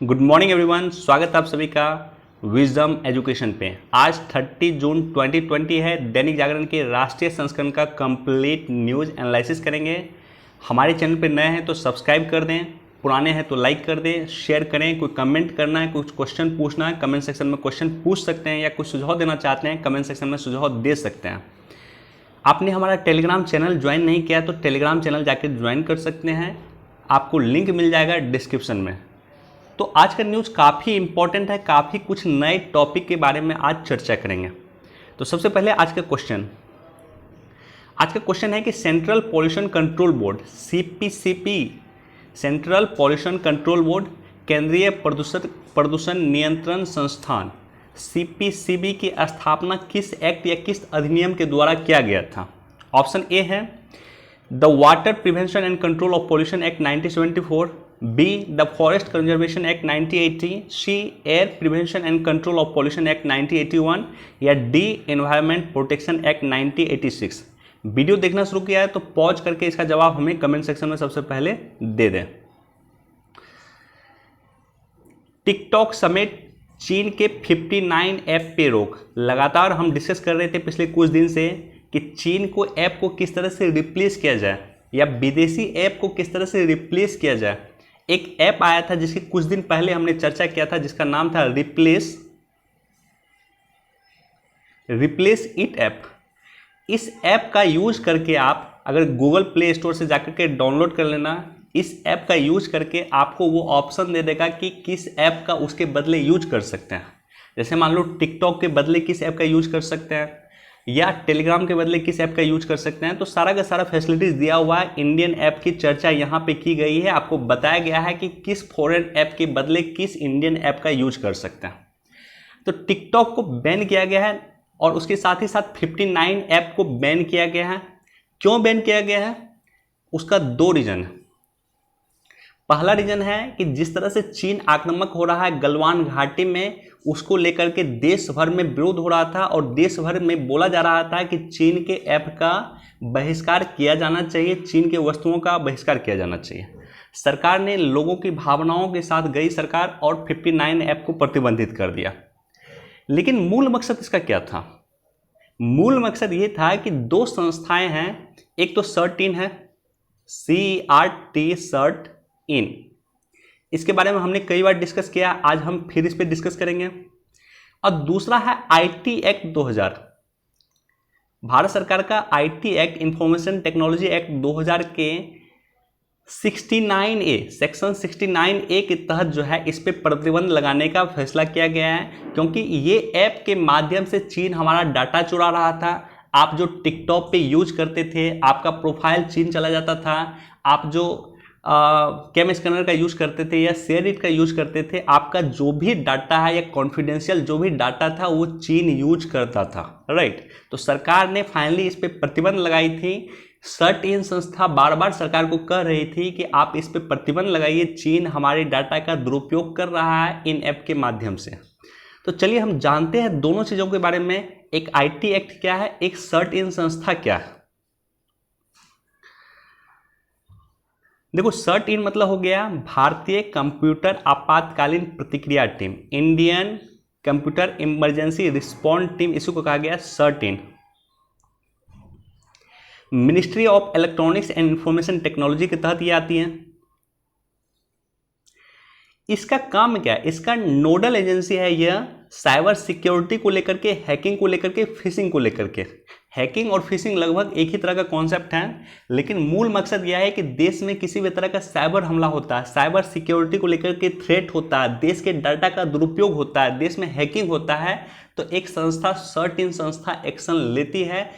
Good morning everyone, स्वागत है आप सभी का विजडम एजुकेशन पे। आज 30 जून 2020 है। दैनिक जागरण के राष्ट्रीय संस्करण का कंप्लीट न्यूज़ एनालिसिस करेंगे। हमारे चैनल पे नए हैं तो सब्सक्राइब कर दें, पुराने हैं तो लाइक कर दें, शेयर करें। कोई कमेंट करना है, कुछ क्वेश्चन पूछना है, कमेंट सेक्शन में क्वेश्चन पूछ सकते हैं, या कुछ सुझाव देना चाहते हैं कमेंट सेक्शन में सुझाव दे सकते हैं। आपने हमारा टेलीग्राम चैनल ज्वाइन नहीं किया तो टेलीग्राम चैनल जाकर ज्वाइन कर सकते हैं, आपको लिंक मिल जाएगा डिस्क्रिप्शन में। तो आज का न्यूज़ काफ़ी इंपॉर्टेंट है, काफ़ी कुछ नए टॉपिक के बारे में आज चर्चा करेंगे। तो सबसे पहले आज का क्वेश्चन है कि central pollution control board सीपीसीपी, central pollution control board, केंद्रीय प्रदूषण नियंत्रण संस्थान सीपीसीबी की स्थापना किस एक्ट या किस अधिनियम के द्वारा किया गया था? ऑप्शन ए है the water prevention and control of pollution act 1974, B the forest conservation act 1980, C air prevention and control of pollution act 1981, या D environment protection act 1986। Video देखना शुरू किया है तो पॉज करके इसका जवाब हमें कमेंट सेक्शन में सबसे पहले दे दें। टिकटॉक समेत चीन के 59 ऐप पे रोक। लगातार हम डिस्कस कर रहे थे पिछले कुछ दिन से कि चीन को ऐप को किस तरह से रिप्लेस किया जाए या विदेशी ऐप को किस तरह से रिप्लेस किया जाए। एक ऐप आया था जिसकी कुछ दिन पहले हमने चर्चा किया था, जिसका नाम था रिप्लेस इट ऐप। इस ऐप का यूज करके आप अगर गूगल प्ले स्टोर से जाकर के डाउनलोड कर लेना, इस ऐप का यूज करके आपको वो ऑप्शन दे देगा कि किस ऐप का उसके बदले यूज कर सकते हैं। जैसे मान लो टिकटॉक के बदले किस ऐप का यूज कर सकते हैं, या टेलीग्राम के बदले किस ऐप का यूज कर सकते हैं। तो सारा का सारा फैसिलिटीज दिया हुआ है। इंडियन ऐप की चर्चा यहाँ पे की गई है, आपको बताया गया है कि किस फॉरेन ऐप के बदले किस इंडियन ऐप का यूज कर सकते हैं। तो टिकटॉक को बैन किया गया है और उसके साथ ही साथ 59 ऐप को बैन किया गया है। क्यों बैन किया गया है? उसका दो रीजन है। पहला रीजन है कि जिस तरह से चीन आक्रामक हो रहा है गलवान घाटी में, उसको लेकर के देश भर में विरोध हो रहा था और देश भर में बोला जा रहा था कि चीन के ऐप का बहिष्कार किया जाना चाहिए, चीन के वस्तुओं का बहिष्कार किया जाना चाहिए। सरकार ने लोगों की भावनाओं के साथ गई सरकार और 59 ऐप को प्रतिबंधित कर दिया। लेकिन मूल मकसद इसका क्या था? मूल मकसद ये था कि दो संस्थाएं हैं, एक तो सर्ट-इन है, CERT, सर्ट इन। इसके बारे में हमने कई बार डिस्कस किया, आज हम फिर इस पे डिस्कस करेंगे। और दूसरा है IT एक्ट 2000, भारत सरकार का IT act, information technology act 2000 के 69A, सेक्शन 69A के तहत जो है इस पे प्रतिबंध लगाने का फैसला किया गया है, क्योंकि ये ऐप के माध्यम से चीन हमारा डाटा चुरा रहा था। आप जो टिकटॉक पे यूज करते थे, आपका प्रोफाइल चीन चला जाता था। आप जो कैम स्कैनर का यूज करते थे या शेयर इट का यूज करते थे, आपका जो भी डाटा है या कॉन्फिडेंशियल जो भी डाटा था वो चीन यूज करता था, राइट। तो सरकार ने फाइनली इस पे प्रतिबंध लगाई थी। सर्ट-इन संस्था बार बार सरकार को कह रही थी कि आप इस पे प्रतिबंध लगाइए, चीन हमारे डाटा का दुरुपयोग कर रहा है इन ऐप के माध्यम से। तो चलिए हम जानते हैं दोनों चीजों के बारे में। एक IT एक्ट क्या है, एक सर्ट-इन संस्था क्या है। देखो, सर्ट-इन मतलब हो गया भारतीय कंप्यूटर आपातकालीन प्रतिक्रिया team, Indian computer emergency response team, इसी को कहा गया CERT In. Ministry of electronics and information technology के तहत ये आती है। इसका काम क्या है? इसका नोडल एजेंसी है यह साइबर सिक्योरिटी को लेकर के, हैकिंग को लेकर के, फिशिंग को लेकर के। हैकिंग और फिशिंग लगभग एक ही तरह का कॉन्सेप्ट है, लेकिन मूल मकसद यह है कि देश में किसी भी तरह का साइबर हमला होता है, साइबर सिक्योरिटी को लेकर के थ्रेट होता है, देश के डाटा का दुरुपयोग होता है, देश में हैकिंग होता है, तो एक संस्था सर्ट-इन संस्था एक्शन लेती है।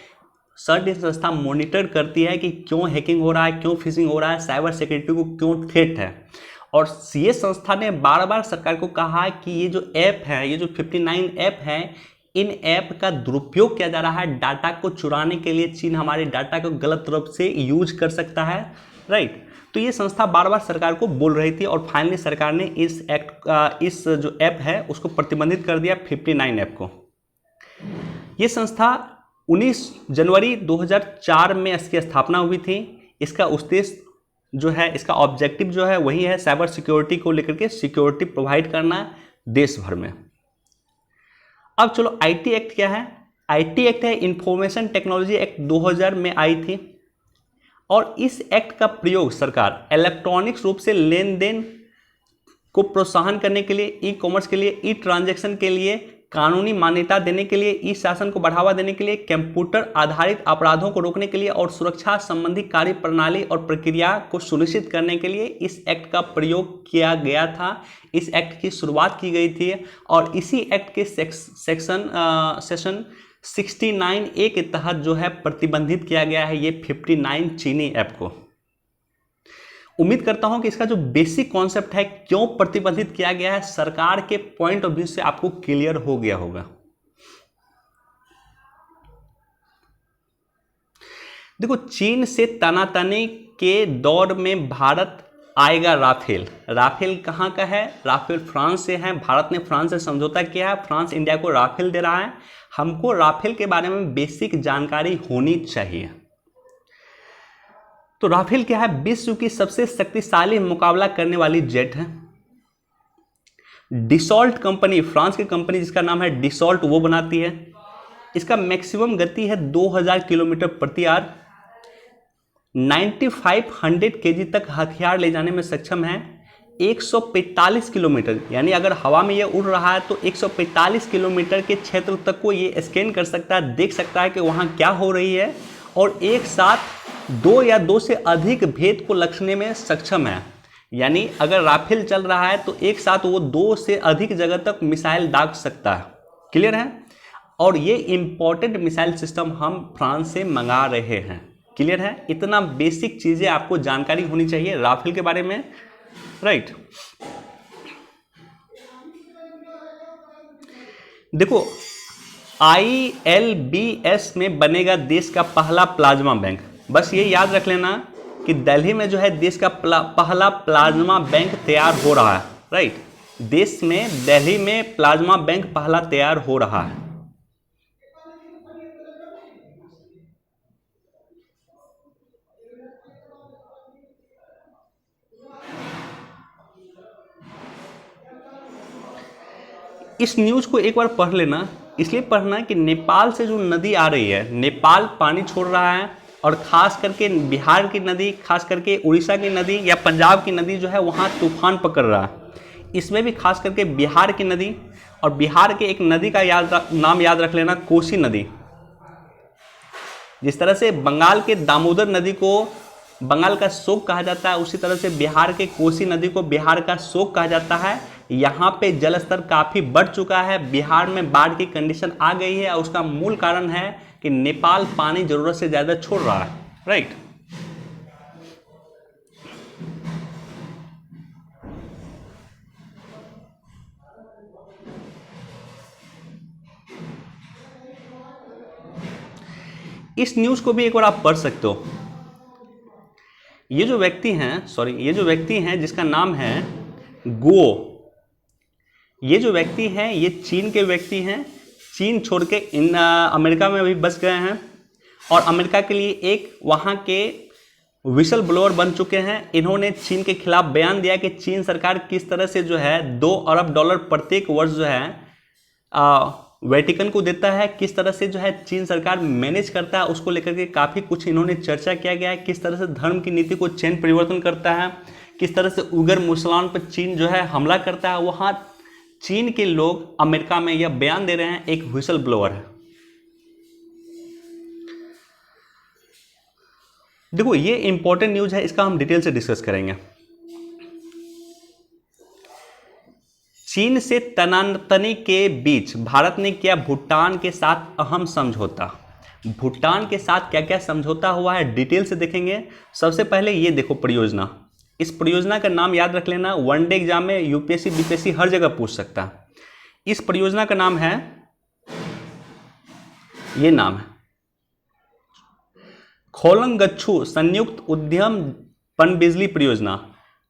सर्ट-इन संस्था मॉनिटर करती है कि क्यों हैकिंग हो रहा है, क्यों फिशिंग हो रहा है, साइबर सिक्योरिटी को क्यों थ्रेट है। और ये संस्था ने बार बार सरकार को कहा कि ये जो ऐप है, ये जो 59 ऐप है, इन ऐप का दुरुपयोग किया जा रहा है डाटा को चुराने के लिए। चीन हमारे डाटा को गलत रूप से यूज कर सकता है, राइट। तो ये संस्था बार बार सरकार को बोल रही थी और फाइनली सरकार ने इस जो ऐप है उसको प्रतिबंधित कर दिया, 59 ऐप को। ये संस्था 19 जनवरी 2004 में इसकी स्थापना हुई थी। इसका उद्देश्य जो है इसका ऑब्जेक्टिव जो है वही है साइबर सिक्योरिटी को लेकर के सिक्योरिटी प्रोवाइड करना देश भर में। अब चलो आईटी एक्ट क्या है। आईटी एक्ट है इंफॉर्मेशन टेक्नोलॉजी एक्ट 2000 में आई थी और इस एक्ट का प्रयोग सरकार इलेक्ट्रॉनिक्स रूप से लेन देन को प्रोत्साहन करने के लिए, ई कॉमर्स के लिए, ई ट्रांजैक्शन के लिए, कानूनी मान्यता देने के लिए, ई शासन को बढ़ावा देने के लिए, कंप्यूटर आधारित अपराधों को रोकने के लिए और सुरक्षा संबंधी कार्य प्रणाली और प्रक्रिया को सुनिश्चित करने के लिए इस एक्ट का प्रयोग किया गया था। इस एक्ट की शुरुआत की गई थी और इसी एक्ट के सेक्शन 69A के तहत जो है प्रतिबंधित किया गया है ये 59 चीनी ऐप को। उम्मीद करता हूं कि इसका जो बेसिक कॉन्सेप्ट है क्यों प्रतिबंधित किया गया है सरकार के पॉइंट ऑफ व्यू से आपको क्लियर हो गया होगा। देखो, चीन से तनातनी के दौर में भारत आएगा राफेल। राफेल कहां का है? राफेल फ्रांस से है। भारत ने फ्रांस से समझौता किया है, फ्रांस इंडिया को राफेल दे रहा है। हमको राफेल के बारे में बेसिक जानकारी होनी चाहिए। तो राफेल क्या है? विश्व की सबसे शक्तिशाली मुकाबला करने वाली जेट है। डिसॉल्ट कंपनी, फ्रांस की कंपनी जिसका नाम है डिसॉल्ट, वो बनाती है। इसका मैक्सिमम गति है 2000 किलोमीटर प्रति आवर। 9500 केजी तक हथियार ले जाने में सक्षम है। 145 किलोमीटर, यानी अगर हवा में ये उड़ रहा है तो 145 किलोमीटर के क्षेत्र तक को ये स्कैन कर सकता है, देख सकता है कि वहाँ क्या हो रही है और एक साथ 2 या 2 से अधिक भेद को लक्षने में सक्षम है। यानी अगर राफेल चल रहा है तो एक साथ वो 2 से अधिक जगह तक मिसाइल दाग सकता है। क्लियर है? और ये इंपॉर्टेंट मिसाइल सिस्टम हम फ्रांस से मंगा रहे हैं। क्लियर है? इतना बेसिक चीजें आपको जानकारी होनी चाहिए राफेल के बारे में, राइट। देखो, ILBS में बनेगा देश का पहला प्लाज्मा बैंक। बस ये याद रख लेना कि दिल्ली में जो है देश का पहला प्लाज्मा बैंक तैयार हो रहा है, राइट। देश में दिल्ली में प्लाज्मा बैंक पहला तैयार हो रहा है। इस न्यूज को एक बार पढ़ लेना, इसलिए पढ़ना कि नेपाल से जो नदी आ रही है, नेपाल पानी छोड़ रहा है और खास करके बिहार की नदी, खास करके उड़ीसा की नदी या पंजाब की नदी जो है वहाँ तूफान पकड़ रहा है। इसमें भी खास करके बिहार की नदी, और बिहार के एक नदी का नाम याद रख लेना, कोसी नदी। जिस तरह से बंगाल के दामोदर नदी को बंगाल का शोक कहा जाता है, उसी तरह से बिहार के कोसी नदी को बिहार का शोक कहा जाता है। यहाँ पे जल स्तर काफ़ी बढ़ चुका है, बिहार में बाढ़ की कंडीशन आ गई है और उसका मूल कारण है कि नेपाल पानी जरूरत से ज़्यादा छोड़ रहा है, राइट। इस न्यूज़ को भी एक बार आप पढ़ सकते हो। ये जो व्यक्ति हैं जिसका नाम है गो, ये जो व्यक्ति हैं ये चीन के व्यक्ति हैं। चीन छोड़ के अमेरिका में अभी बस गए हैं और अमेरिका के लिए एक वहाँ के विशल ब्लोअर बन चुके हैं। इन्होंने चीन के खिलाफ बयान दिया कि चीन सरकार किस तरह से जो है $2 अरब प्रत्येक वर्ष जो है वेटिकन को देता है, किस तरह से जो है चीन सरकार मैनेज करता है, उसको लेकर के काफ़ी कुछ इन्होंने चर्चा किया गया है। किस तरह से धर्म की नीति को चीन परिवर्तन करता है, किस तरह से उइगर मुसलमान पर चीन जो है हमला करता है। वहाँ चीन के लोग अमेरिका में यह बयान दे रहे हैं, एक व्हिसल ब्लोअर है। देखो, ये इंपॉर्टेंट न्यूज़ है, इसका हम डिटेल से डिस्कस करेंगे। चीन से तनातनी के बीच भारत ने किया भूटान के साथ अहम समझौता। भूटान के साथ क्या क्या समझौता हुआ है डिटेल से देखेंगे। सबसे पहले ये देखो परियोजना, इस परियोजना का नाम याद रख लेना, वनडे एग्जाम में यूपीएससी बीपीएससी हर जगह पूछ सकता है। इस परियोजना का नाम है, ये नाम है खोलंगच्छू संयुक्त उद्यम पनबिजली परियोजना।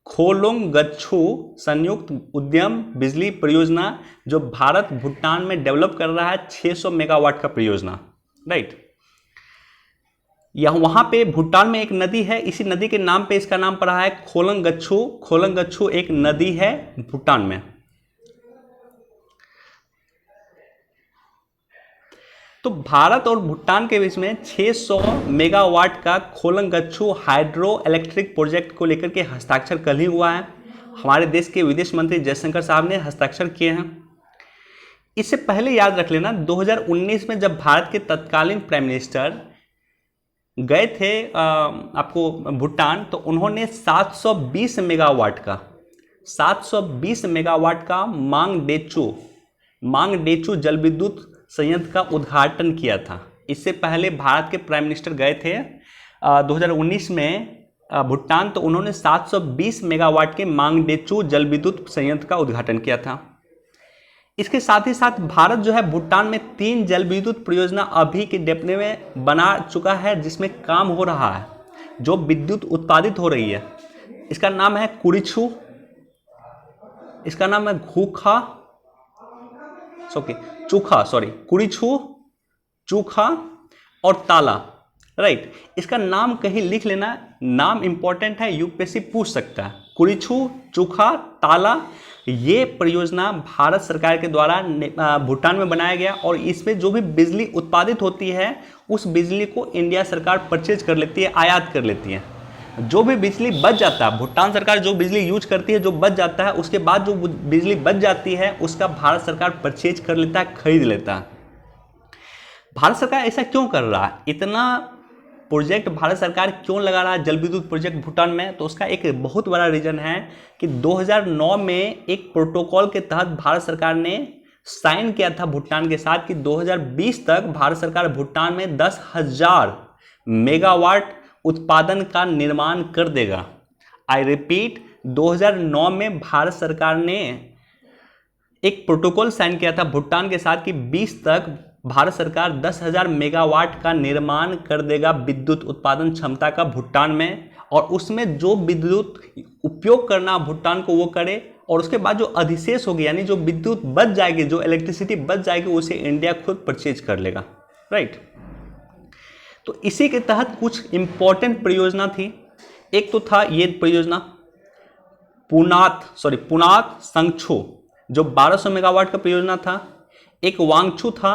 खोलोंगच्छू संयुक्त उद्यम बिजली परियोजना जो भारत भूटान में डेवलप कर रहा है, 600 मेगावाट का परियोजना, राइट। यह वहाँ पे भूटान में एक नदी है, इसी नदी के नाम पे इसका नाम पड़ा है खोलंगच्छू। खोलंगच्छू एक नदी है भूटान में। तो भारत और भूटान के बीच में 600 मेगावाट का खोलंगच्छू हाइड्रो इलेक्ट्रिक प्रोजेक्ट को लेकर के हस्ताक्षर कल ही हुआ है। हमारे देश के विदेश मंत्री जयशंकर साहब ने हस्ताक्षर किए हैं। इससे पहले याद रख लेना 2019 में जब भारत के तत्कालीन प्राइम मिनिस्टर गए थे आपको भूटान, तो उन्होंने 720 मेगावाट का मांगडेचू जल विद्युत संयंत्र का उद्घाटन किया था। इससे पहले भारत के प्राइम मिनिस्टर गए थे 2019 में भूटान, तो उन्होंने 720 मेगावाट के मांगडेचू जल विद्युत संयंत्र का उद्घाटन किया था। इसके साथ ही साथ भारत जो है भूटान में 3 जल विद्युत परियोजना अभी के डेट में बना चुका है, जिसमें काम हो रहा है, जो विद्युत उत्पादित हो रही है। इसका नाम है कुरिछू, इसका नाम है कुरिछू, चूखा और ताला, राइट। इसका नाम कहीं लिख लेना, नाम इंपॉर्टेंट है, यूपीएससी पूछ सकता है। कुरिछू, चूखा, ताला, ये परियोजना भारत सरकार के द्वारा भूटान में बनाया गया, और इसमें जो भी बिजली उत्पादित होती है उस बिजली को इंडिया सरकार परचेज कर लेती है, आयात कर लेती है। जो भी बिजली बच जाता है, भूटान सरकार जो बिजली यूज करती है, जो बच जाता है, उसके बाद जो बिजली बच जाती है उसका भारत सरकार परचेज कर लेता है, खरीद लेता है। भारत सरकार ऐसा क्यों कर रहा है? इतना प्रोजेक्ट भारत सरकार क्यों लगा रहा है जल विद्युत प्रोजेक्ट भूटान में? तो उसका एक बहुत बड़ा रीजन है कि 2009 में एक प्रोटोकॉल के तहत भारत सरकार ने साइन किया था भूटान के साथ कि 2020 तक भारत सरकार भूटान में 10,000 मेगावाट उत्पादन का निर्माण कर देगा। आई रिपीट, 2009 में भारत सरकार ने एक प्रोटोकॉल साइन किया था भूटान के साथ कि 20 तक भारत सरकार 10,000 मेगावाट का निर्माण कर देगा विद्युत उत्पादन क्षमता का भूटान में, और उसमें जो विद्युत उपयोग करना भूटान को वो करे, और उसके बाद जो अधिशेष होगी यानी जो विद्युत बच जाएगी, जो इलेक्ट्रिसिटी बच जाएगी, उसे इंडिया खुद परचेज कर लेगा, राइट। तो इसी के तहत कुछ इंपॉर्टेंट परियोजना थी। एक तो था ये परियोजना पुनात संगछू जो 1200 मेगावाट का परियोजना था। एक वांगछू था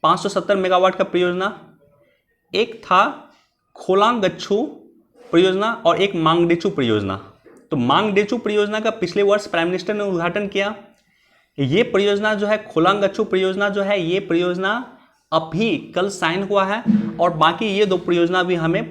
570 मेगावाट का परियोजना। एक था खोलांगच्छू परियोजना और एक मांगडेचू परियोजना। तो मांगडेचू परियोजना का पिछले वर्ष प्राइम मिनिस्टर ने उद्घाटन किया। ये परियोजना जो है खोलांगच्छू परियोजना जो है, ये परियोजना अभी कल साइन हुआ है, और बाकी ये 2 परियोजना भी हमें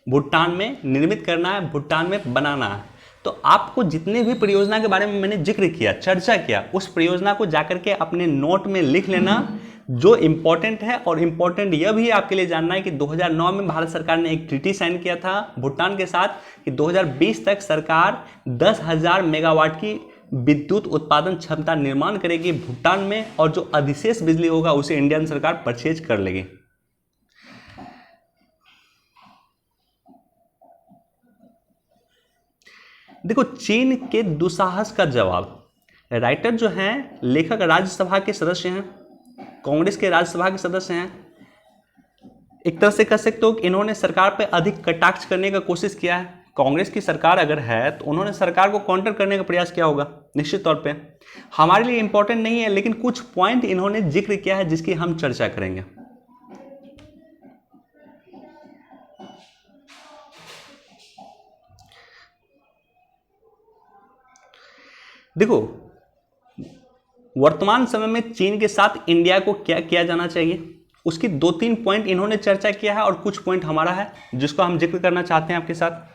भूटान में निर्मित करना है, भूटान में बनाना है। तो आपको जितने भी परियोजना के बारे में मैंने जिक्र किया, चर्चा किया, उस परियोजना को जाकर के अपने नोट में लिख लेना जो इम्पोर्टेंट है। और इम्पोर्टेंट यह भी आपके लिए जानना है कि 2009 में भारत सरकार ने एक ट्रीटी साइन किया था भूटान के साथ कि 2020 तक सरकार 10,000 मेगावाट की विद्युत उत्पादन क्षमता निर्माण करेगी भूटान में, और जो अधिशेष बिजली होगा उसे इंडियन सरकार परचेज कर लेगी। देखो, चीन के दुस्साहस का जवाब। राइटर जो हैं, लेखक राज्यसभा के सदस्य हैं, कांग्रेस के राज्यसभा के सदस्य हैं। एक तरह से कह सकते हो कि इन्होंने सरकार पर अधिक कटाक्ष करने का कोशिश किया है। कांग्रेस की सरकार अगर है तो उन्होंने सरकार को काउंटर करने का प्रयास किया होगा, निश्चित तौर पे। हमारे लिए इंपॉर्टेंट नहीं है, लेकिन कुछ पॉइंट इन्होंने जिक्र किया है जिसकी हम चर्चा करेंगे। देखो, वर्तमान समय में चीन के साथ इंडिया को क्या किया जाना चाहिए, उसकी 2-3 पॉइंट इन्होंने चर्चा किया है, और कुछ पॉइंट हमारा है जिसको हम जिक्र करना चाहते हैं आपके साथ।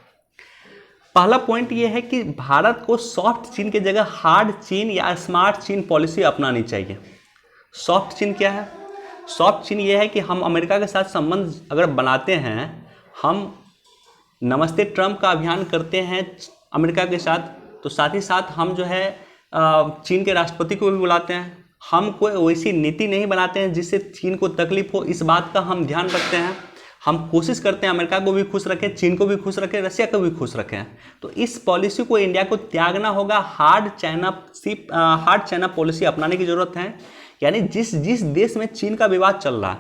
पहला पॉइंट यह है कि भारत को सॉफ्ट चीन की जगह हार्ड चीन या स्मार्ट चीन पॉलिसी अपनानी चाहिए। सॉफ्ट चीन क्या है? सॉफ्ट चीन यह है कि हम अमेरिका के साथ संबंध अगर बनाते हैं, हम नमस्ते ट्रम्प का अभियान करते हैं अमेरिका के साथ, तो साथ ही साथ हम जो है चीन के राष्ट्रपति को भी बुलाते हैं। हम कोई वैसी नीति नहीं बनाते हैं जिससे चीन को तकलीफ हो, इस बात का हम ध्यान रखते हैं। हम कोशिश करते हैं अमेरिका को भी खुश रखें, चीन को भी खुश रखें, रशिया को भी खुश रखें। तो इस पॉलिसी को इंडिया को त्यागना होगा, हार्ड चाइना पॉलिसी अपनाने की जरूरत है। यानी जिस देश में चीन का विवाद चल रहा है,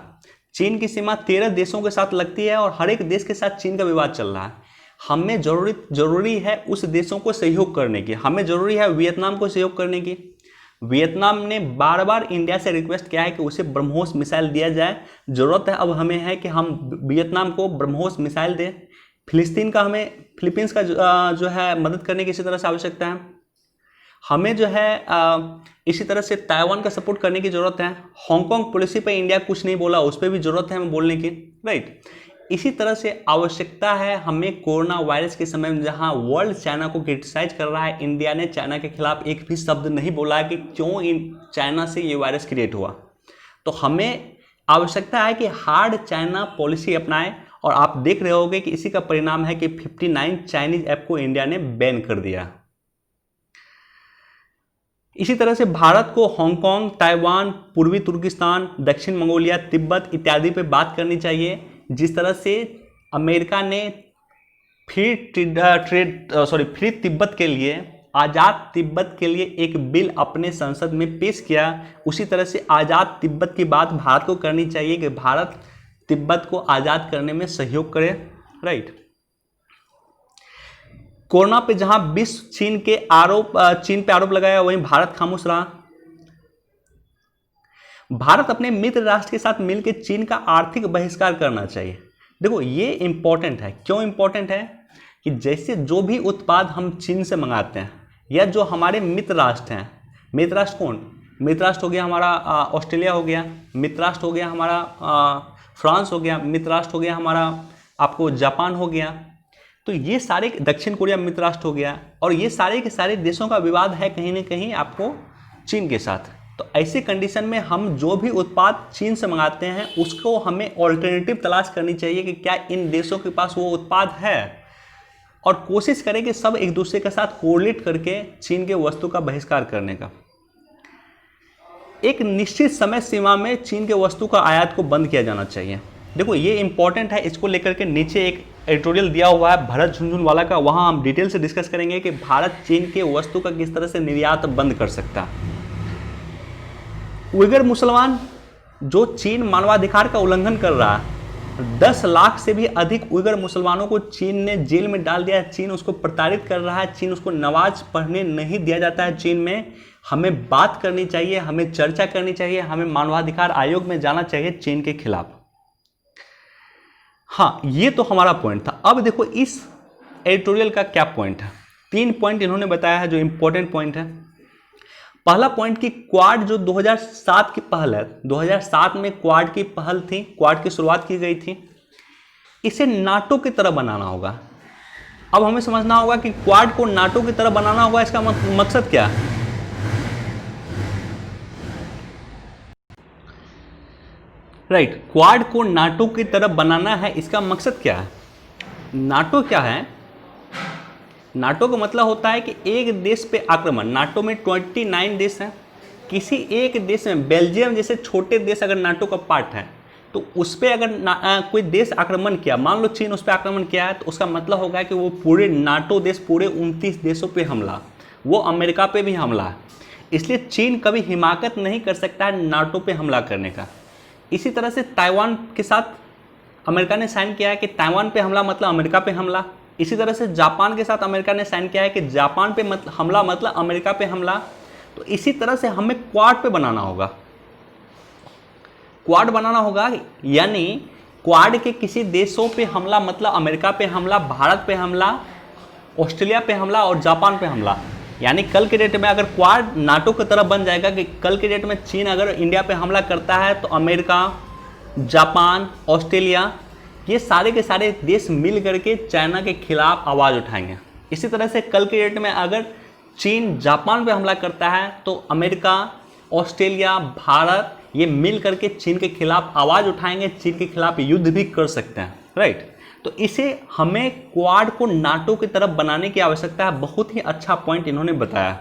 चीन की सीमा 13 देशों के साथ लगती है और हर एक देश के साथ चीन का विवाद चल रहा है। हमें जरूरी है उस देशों को सहयोग करने की, हमें जरूरी है वियतनाम को सहयोग करने की। वियतनाम ने बार बार इंडिया से रिक्वेस्ट किया है कि उसे ब्रह्मोस मिसाइल दिया जाए। जरूरत है अब हमें है कि हम वियतनाम को ब्रह्मोस मिसाइल दें। फिलीपींस का जो है मदद करने की इसी तरह से आवश्यकता है। हमें जो है इसी तरह से ताइवान का सपोर्ट करने की जरूरत है। हांगकांग पॉलिसी पे इंडिया कुछ नहीं बोला, उस पर भी जरूरत है हमें बोलने की, राइट। इसी तरह से आवश्यकता है हमें कोरोना वायरस के समय में जहां वर्ल्ड चाइना को क्रिटिसाइज कर रहा है, इंडिया ने चाइना के खिलाफ एक भी शब्द नहीं बोला है कि क्यों चाइना से ये वायरस क्रिएट हुआ। तो हमें आवश्यकता है कि हार्ड चाइना पॉलिसी अपनाएं और आप देख रहे होंगे कि इसी का परिणाम है कि 59 चाइनीज ऐप को इंडिया ने बैन कर दिया। इसी तरह से भारत को हांगकांग, ताइवान, पूर्वी तुर्किस्तान, दक्षिण मंगोलिया, तिब्बत इत्यादि पे बात करनी चाहिए। जिस तरह से अमेरिका ने फ्री तिब्बत के लिए, आज़ाद तिब्बत के लिए एक बिल अपने संसद में पेश किया, उसी तरह से आज़ाद तिब्बत की बात भारत को करनी चाहिए कि भारत तिब्बत को आज़ाद करने में सहयोग करे, राइट। कोरोना पे जहां विश्व चीन पे आरोप लगाया, वहीं भारत खामोश रहा। भारत अपने मित्र राष्ट्र के साथ मिलकर चीन का आर्थिक बहिष्कार करना चाहिए। देखो ये इंपॉर्टेंट है। क्यों इंपॉर्टेंट है कि जैसे जो भी उत्पाद हम चीन से मंगाते हैं या जो हमारे मित्र राष्ट्र हैं, मित्र राष्ट्र कौन, मित्र राष्ट्र हो गया हमारा ऑस्ट्रेलिया हो गया, मित्र राष्ट्र हो गया हमारा फ्रांस हो गया, मित्र राष्ट्र हो गया हमारा आपको जापान हो गया, तो ये सारे, दक्षिण कोरिया मित्र राष्ट्र हो गया, और ये सारे के सारे देशों का विवाद है कहीं ना कहीं आपको चीन के साथ। तो ऐसी कंडीशन में हम जो भी उत्पाद चीन से मंगाते हैं उसको हमें ऑल्टरनेटिव तलाश करनी चाहिए कि क्या इन देशों के पास वो उत्पाद है, और कोशिश करें कि सब एक दूसरे के साथ कोरिलेट करके चीन के वस्तु का बहिष्कार करने का। एक निश्चित समय सीमा में चीन के वस्तु का आयात को बंद किया जाना चाहिए। देखो ये इंपॉर्टेंट है, इसको लेकर के नीचे एक एडिटोरियल दिया हुआ है भरत झुनझुनवाला का, वहां हम डिटेल से डिस्कस करेंगे कि भारत चीन के वस्तु का किस तरह से निर्यात बंद कर सकता है। उइगर मुसलमान, जो चीन मानवाधिकार का उल्लंघन कर रहा है, 10 लाख से भी अधिक उइगर मुसलमानों को चीन ने जेल में डाल दिया है। चीन उसको प्रताड़ित कर रहा है, चीन उसको नमाज पढ़ने नहीं दिया जाता है चीन में। हमें बात करनी चाहिए, हमें चर्चा करनी चाहिए, हमें मानवाधिकार आयोग में जाना चाहिए चीन के खिलाफ। हाँ, ये तो हमारा पॉइंट था। अब देखो इस एडिटोरियल का क्या पॉइंट है। 3 पॉइंट इन्होंने बताया है जो इंपॉर्टेंट पॉइंट है। पहला पॉइंट कि क्वाड जो 2007 की पहल है, 2007 में क्वाड की पहल थी, क्वाड की शुरुआत की गई थी, इसे नाटो की तरह बनाना होगा। अब हमें समझना होगा कि क्वाड को नाटो की तरह बनाना होगा, इसका मकसद क्या है। राइट, क्वाड को नाटो की तरह बनाना है, इसका मकसद क्या है। नाटो क्या है, नाटो का मतलब होता है कि एक देश पे आक्रमण। नाटो में 29 देश हैं, किसी एक देश में, बेल्जियम जैसे छोटे देश अगर नाटो का पार्ट है तो उस पर अगर कोई देश आक्रमण किया, मान लो चीन उस पर आक्रमण किया है, तो उसका मतलब होगा कि वो पूरे नाटो देश, पूरे 29 देशों पे हमला, वो अमेरिका पे भी हमला है। इसलिए चीन कभी हिमाकत नहीं कर सकता है नाटो पे हमला करने का। इसी तरह से ताइवान के साथ अमेरिका ने साइन किया है कि ताइवान पे हमला मतलब अमेरिका पे हमला। इसी तरह से जापान के साथ अमेरिका ने साइन किया है कि जापान पे हमला मतलब अमेरिका पे हमला। तो इसी तरह से हमें क्वाड पे बनाना होगा, क्वाड बनाना होगा, यानी क्वाड के किसी देशों पे हमला मतलब अमेरिका पे हमला, भारत पे हमला, ऑस्ट्रेलिया पे हमला और जापान पे हमला। यानी कल के डेट में अगर क्वाड नाटो की तरह बन जाएगा कि कल के डेट में चीन अगर इंडिया पे हमला करता है तो अमेरिका, जापान, ऑस्ट्रेलिया, ये सारे के सारे देश मिल करके चाइना के खिलाफ आवाज़ उठाएंगे। इसी तरह से कल के डेट में अगर चीन जापान पे हमला करता है तो अमेरिका, ऑस्ट्रेलिया, भारत ये मिल करके चीन के खिलाफ आवाज़ उठाएंगे, चीन के खिलाफ युद्ध भी कर सकते हैं, राइट। तो इसे हमें क्वाड को नाटो की तरफ बनाने की आवश्यकता है। बहुत ही अच्छा पॉइंट इन्होंने बताया।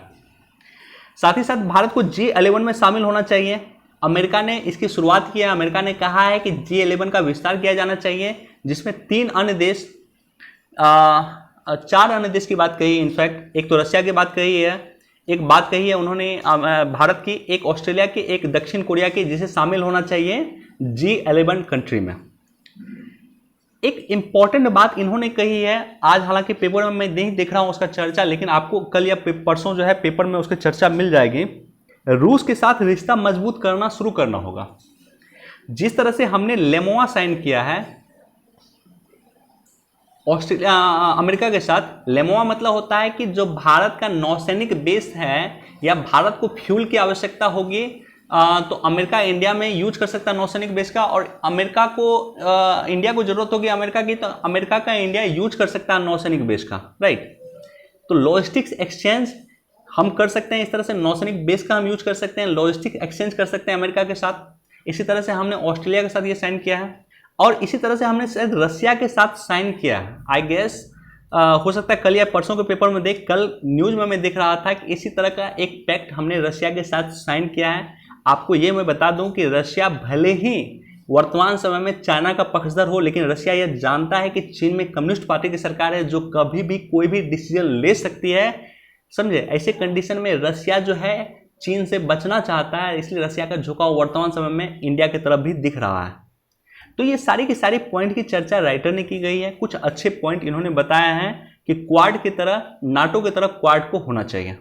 साथ ही साथ भारत को G11 में शामिल होना चाहिए। अमेरिका ने इसकी शुरुआत की है। अमेरिका ने कहा है कि G11 का विस्तार किया जाना चाहिए, जिसमें 3 अन्य देश, 4 अन्य देश की बात कही। इनफैक्ट एक तो रशिया की बात कही है, एक बात कही है उन्होंने भारत की, एक ऑस्ट्रेलिया की, एक दक्षिण कोरिया की, जिसे शामिल होना चाहिए G11 कंट्री में। एक इंपॉर्टेंट बात इन्होंने कही है, आज हालांकि पेपर में मैं नहीं देख रहा हूं उसका चर्चा, लेकिन आपको कल या परसों जो है पेपर में उसकी चर्चा मिल जाएगी। रूस के साथ रिश्ता मजबूत करना शुरू करना होगा। जिस तरह से हमने लेमोआ साइन किया है ऑस्ट्रेलिया अमेरिका के साथ, लेमोआ मतलब होता है कि जो भारत का नौसैनिक बेस है या भारत को फ्यूल की आवश्यकता होगी तो अमेरिका इंडिया में यूज कर सकता है नौसैनिक बेस का, और अमेरिका को इंडिया को जरूरत होगी अमेरिका की तो अमेरिका का इंडिया यूज कर सकता है नौसैनिक बेस का, राइट। तो लॉजिस्टिक्स एक्सचेंज हम कर सकते हैं, इस तरह से नौसैनिक बेस का हम यूज कर सकते हैं, लॉजिस्टिक एक्सचेंज कर सकते हैं अमेरिका के साथ। इसी तरह से हमने ऑस्ट्रेलिया के साथ ये साइन किया है, और इसी तरह से हमने शायद रसिया के साथ साइन किया है। आई गेस हो सकता है कल या परसों के पेपर में कल न्यूज में मैं देख रहा था कि इसी तरह का एक पैक्ट हमने रसिया के साथ साइन किया है। आपको ये मैं बता दूं कि रशिया भले ही वर्तमान समय में चाइना का पक्षधर हो, लेकिन रशिया यह जानता है कि चीन में कम्युनिस्ट पार्टी की सरकार है जो कभी भी कोई भी डिसीजन ले सकती है, समझे। ऐसे कंडीशन में रशिया जो है चीन से बचना चाहता है, इसलिए रशिया का झुकाव वर्तमान समय में इंडिया की तरफ भी दिख रहा है। तो ये सारी की सारी पॉइंट की चर्चा राइटर ने की गई है। कुछ अच्छे पॉइंट इन्होंने बताया है कि क्वाड की तरह, नाटो की तरह क्वाड को होना चाहिए।